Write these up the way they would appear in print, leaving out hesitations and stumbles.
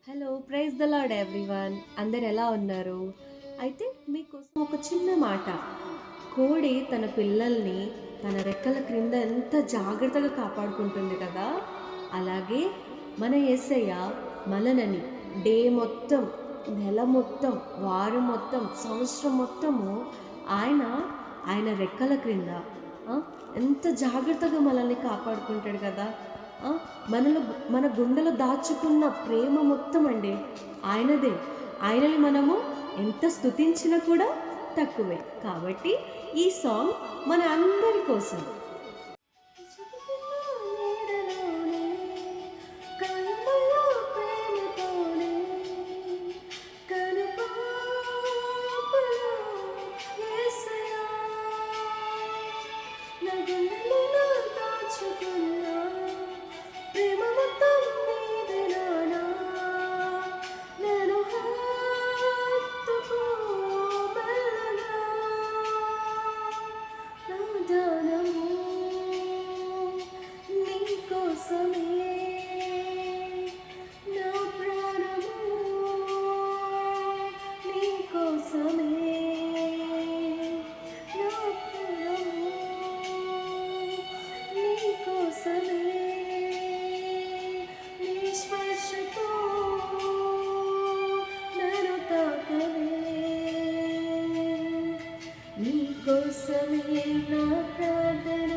Hello! Praise the lord everyone. అందరు ఎలా ఉన్నారు? అయితే మీకోసం ఒక చిన్న మాట. కోడి తన పిల్లల్ని తన రెక్కల క్రింద ఎంత జాగ్రత్తగా కాపాడుకుంటుంది కదా! అలాగే మన యేసయ్య మనలని డే మొత్తం, నెల మొత్తం, వారం మొత్తం, సంవత్సరం మొత్తము ఆయన, ఆయన రెక్కల క్రింద ఆ! ఎంత జాగ్రత్తగా మనల్ని కాపాడుకుంటాడు కదా! ఆ! మనలో మన గుండెలో దాచుకున్న ప్రేమ మొత్తం అండి ఆయనదే. ఆయనని మనము ఎంత స్తుతించినా కూడా తక్కువే. కాబట్టి ఈ సాంగ్ మన అందరి కోసం. ప్రేమ మొత్తం నీదే నానా నేను హత్తుకో మెల్లగా నా ధ్యానము నీకోసమే నా ప్రాణము నీకోసమే నా ప్రాణము నీకోసమే నీ స్పర్శతో నన్ను తాకవే నీకోసమే నా ప్రార్థన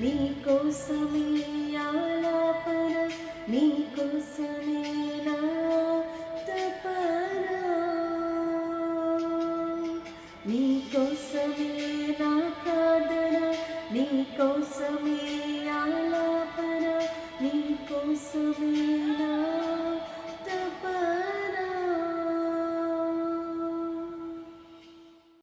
నీకోసమే ఆలాపన నీకోసమే నా తపన నీకోసమే నా ప్రార్థన నీకోసమే ఆలాపన నీకోసమే